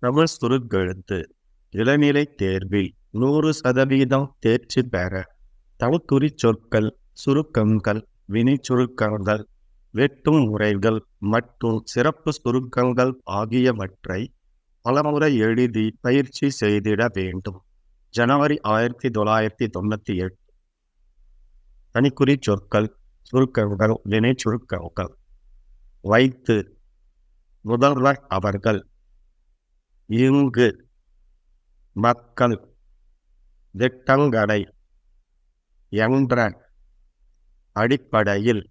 தமிழ் சுருக்கெழுத்து இளநிலை தேர்வில் 100% தேர்ச்சி பெற தவக்குறி சொற்கள், சுருக்கங்கள், வினைச்சுருக்கங்கள், வெட்டும் முறைகள் மற்றும் சிறப்பு சுருக்கங்கள் ஆகியவற்றை பலமுறை எழுதி பயிற்சி செய்திட வேண்டும். ஜனவரி 1998. தனிக்குறி சொற்கள், சுருக்கங்கள், வினைச்சுருக்கங்கள். வைத்து முதல்வர் அவர்கள், இங்கு மக்கள், திட்டங்களை என்ற அடிப்படையில்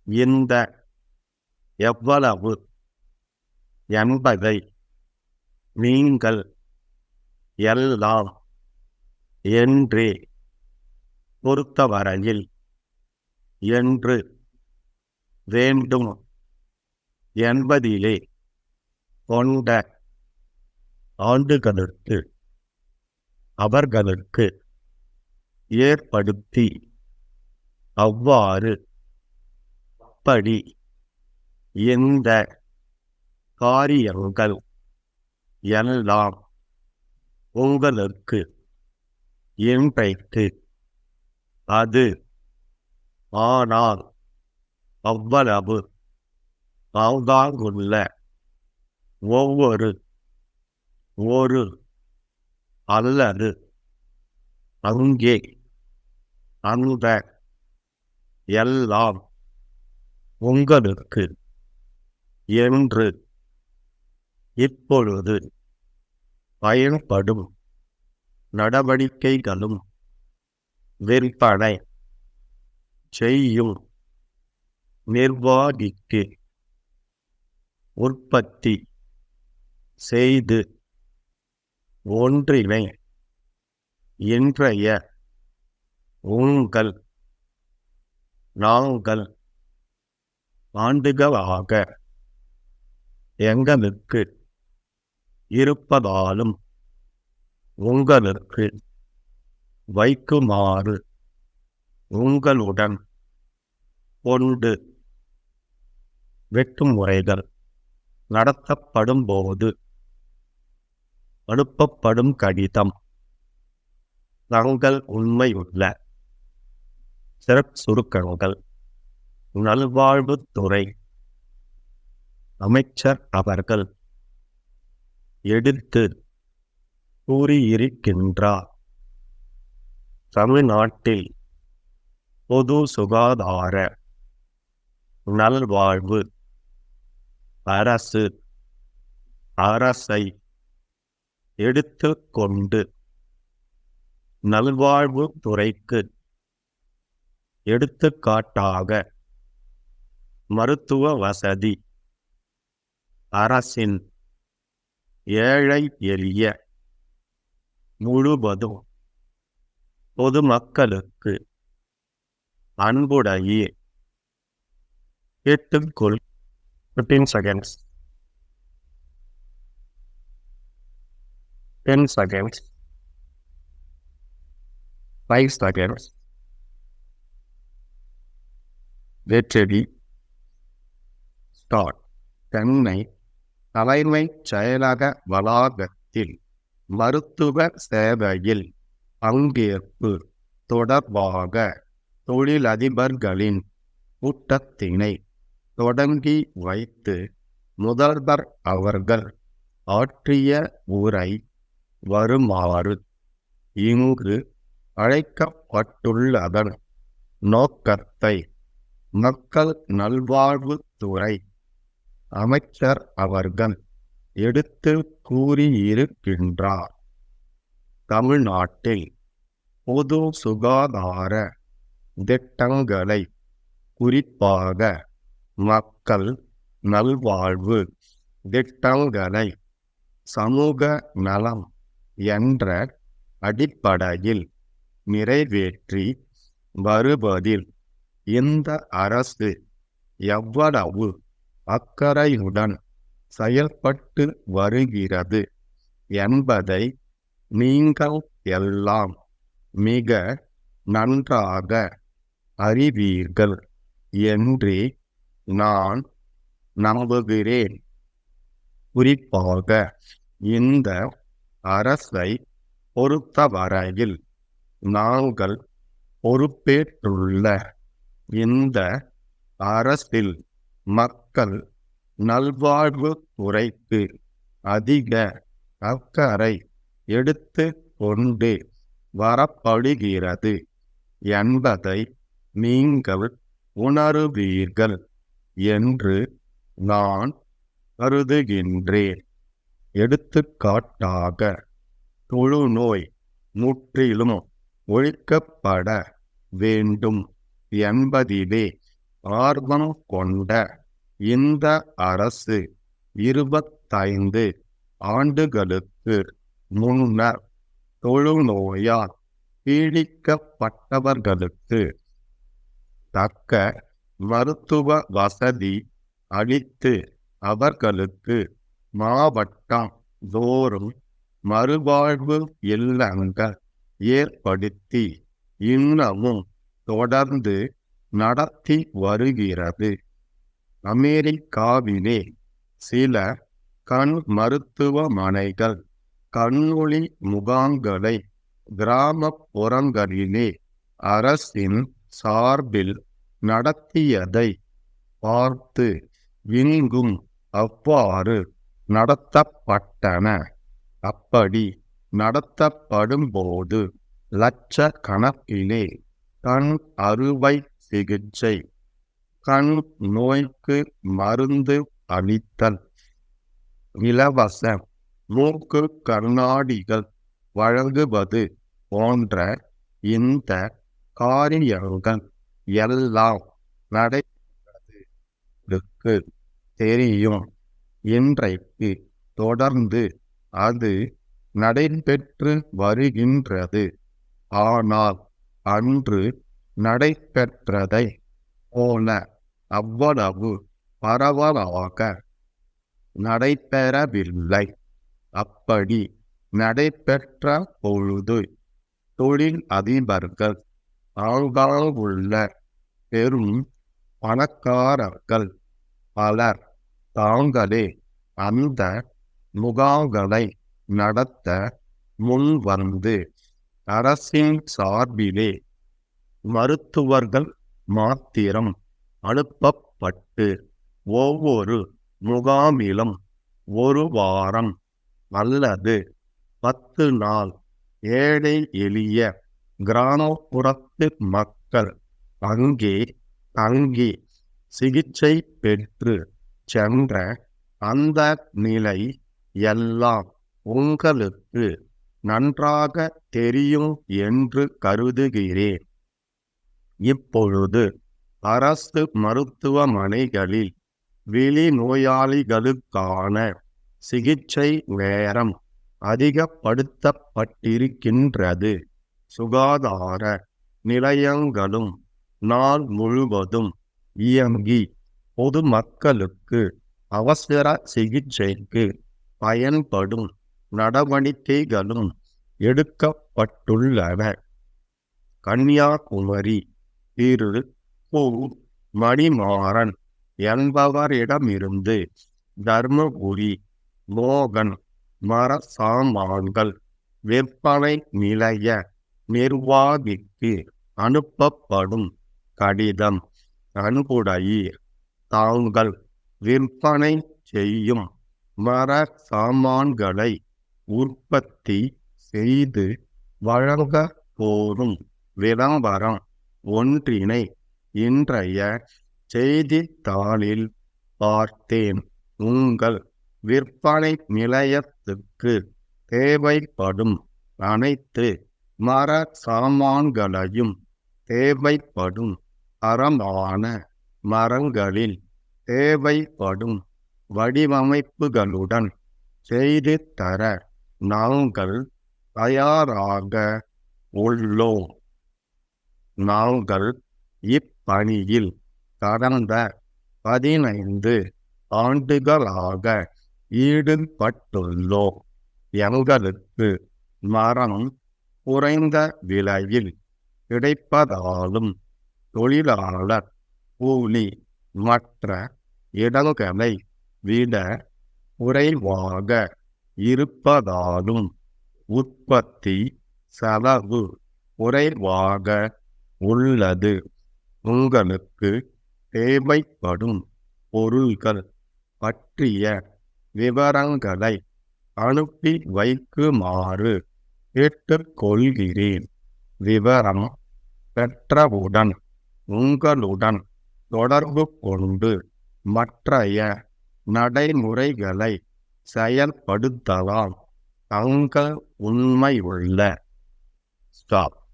இந்த எவ்வளவு என்பதை நீங்கள் எல்லாம் என்றே பொறுத்தவரையில் என்று வேண்டும் என்பதிலே கொண்ட ஆண்டுகளுக்கு அவர்களுக்கு ஏற்படுத்தி அவ்வாறு அப்படி இந்த காரியங்கள் எல்லாம் உங்களுக்கு இன்றைக்கு அது ஆனால் அவ்வளவு ஆங்காங்குள்ள ஒவ்வொரு ஒரு அல்லது அங்கே அந்த எல்லாம் உங்களுக்கு என்று இப்பொழுது பயன்படும் நடவடிக்கைகளும் விற்பனை செய்யும் நிர்வாகிக்கு உற்பத்தி செய்து ஒன்றினை இன்றைய உங்கள் நாங்கள் ஆண்டுகளாக எங்களுக்கு இருப்பதாலும் உங்களுக்கு வைக்குமாறு உங்களுடன் கொண்டு வெட்டும் முறைகள் நடத்தப்படும் போது அனுப்பப்படும் கடிதம் தங்கள் உண்மையுள்ள சிறப்பு சுருக்கங்கள் நல்வாழ்வுத்துறை அமைச்சர் அவர்கள் எடுத்து கூறியிருக்கின்றார். தமிழ்நாட்டில் பொது சுகாதார நல்வாழ்வு அரசை எடுத்துக்கொண்டு நல்வாழ்வு துறைக்கு எடுத்துக்காட்டாக மருத்துவ வசதி அரசின் ஏழை எளிய முழுவதும் பொதுமக்களுக்கு அன்புடைய கேட்டுக்கொள் 15 seconds 10 seconds 5 seconds வெற்றி ஸ்டார்ட். சென்னை தலைமை செயலக வளாகத்தில் மருத்துவ சேவையில் பங்கேற்பு தொடர்பாக தொழிலதிபர்களின் கூட்டத்தினை தொடங்கி வைத்து முதல்வர் அவர்கள் ஆற்றிய உரை வருமாறு இங்கு அழைக்கப்பட்டுள்ளதன் நோக்கத்தை மக்கள் நல்வாழ்வுத்துறை அமைச்சர் அவர்கள் எடுத்து கூறியிருக்கின்றார். தமிழ்நாட்டில் பொது சுகாதார திட்டங்களை குறிப்பாக மக்கள் நல்வாழ்வு திட்டங்களை சமூக நலம் என்ற அடிப்படையில் நிறைவேற்றி வருவதில் இந்த அரசு எவ்வளவு அக்கறையுடன் செயல்பட்டு வருகிறது என்பதை நீங்கள் எல்லாம் மிக நன்றாக அறிவீர்கள் என்றே நான் நம்புகிறேன். குறிப்பாக இந்த அரசை பொறுத்தவரையில் நாங்கள் பொறுப்பேற்றுள்ள இந்த அரசில் மக்கள் நல்வாழ்வு துறைக்கு அதிக அக்கறை எடுத்து கொண்டு வரப்படுகிறது என்பதை நீங்கள் உணருவீர்கள் என்று நான் கருதுகின்றேன். எடுத்துக்காட்டாக, தொழுநோய் முற்றிலும் ஒழிக்கப்பட வேண்டும் என்பதிலே ஆர்வம் கொண்ட இந்த அரசு 25 ஆண்டுகளுக்கு முன்னர் தொழுநோயால் பீடிக்கப்பட்டவர்களுக்கு தக்க மருத்துவ வசதி அளித்து அவர்களுக்கு மாவட்டம் தோறும் மறுவாழ்வு இல்லங்கள் ஏற்படுத்தி இன்னமும் தொடர்ந்து நடத்தி வருகிறது. அமெரிக்காவிலே சில கண் மருத்துவமனைகள் கண்ணொளி முகாம்களை கிராமப்புறங்களிலே அரசின் சார்பில் நடத்தியதை பார்த்து இங்கும் அவ்வாறு நடத்தப்பட்டன. அப்படி நடத்தப்படும்போது லட்சக்கணக்கிலே கண் அறுவை சிகிச்சை, கண் நோய்க்கு மருந்து அளித்தல், இலவச மூக்கு கண்ணாடிகள் வழங்குவது போன்ற இந்த காரியங்கள் எல்லாம் நடைபெறுவதற்கு தெரியும். இன்றைக்கு தொடர்ந்து அது நடைபெற்று வருகின்றது. ஆனால் அன்று நடைபெற்றதை போல அவ்வளவு பரவலாக நடைபெறவில்லை. அப்படி நடைபெற்ற பொழுது தொழில் அதிபர்கள், ஆங்காங்குள்ள பெரும் பணக்காரர்கள் பலர் தாங்களே அந்த முகாம்களை நடத்த முன்வந்து அரசின் சார்பிலே மருத்துவர்கள் மாத்திரம் அனுப்பப்பட்டு ஒவ்வொரு முகாமிலும் 1 வாரம் அல்லது 10 நாள் ஏழை எளிய கிராமப்புறத்து மக்கள் அங்கே தங்கி சிகிச்சை பெற்று சென்ற அந்த நிலை எல்லாம் உங்களுக்கு நன்றாக தெரியும் என்று கருதுகிறேன். இப்பொழுது அரசு மருத்துவமனைகளில் வெளிநோயாளிகளுக்கான சிகிச்சை நேரம் அதிகப்படுத்தப்பட்டிருக்கின்றது. சுகாதார நிலையங்களும் நாள் முழுவதும் இயங்கி பொதுமக்களுக்கு அவசர சிகிச்சைக்கு பயன்படும் நடவடிக்கைகளும் எடுக்கப்பட்டுள்ளன. கன்னியாகுமரி திரு கு. மணிமாறன் என்பவரிடமிருந்து தர்மபுரி மோகன் மர சாமான்கள் விற்பனை நிலைய நிர்வாகிக்கு அனுப்பப்படும் கடிதம். அன்புடையீர், தாங்கள் விற்பனை செய்யும் மர சாமான்களை உற்பத்தி செய்து வழங்க கோரும் விளம்பரம் ஒன்றினை இன்றைய செய்தித்தாளில் பார்த்தேன். உங்கள் விற்பனை நிலையத்துக்கு தேவைப்படும் அனைத்து மர சாமான்களையும் தேவைப்படும் தரமான மரங்களில் தேவைப்படும் வடிவமைப்புகளுடன் செய்து தர நாங்கள் தயாராக உள்ளோம். நாங்கள் இப்பணியில் கடந்த 15 ஆண்டுகளாக ஈடுபட்டுள்ளோம். எங்களுக்கு மரம் குறைந்த விலையில் கிடைப்பதாலும் தொழிலாளர் கூலி மற்ற இடங்களை விட குறைவாக இருப்பதாலும் உற்பத்தி செலவு குறைவாக உள்ளது. உங்களுக்கு தேவைப்படும் பொருள்கள் பற்றிய விவரங்களை அனுப்பி வைக்குமாறு கேட்டுக்கொள்கிறேன். விவரம் பெற்றவுடன் உங்களுடன் தொடர்பு கொண்டு மற்றைய நடைமுறைகளை செயல்படுத்தலாம். தங்கள் உண்மையுள்ள ஸ்டாப்.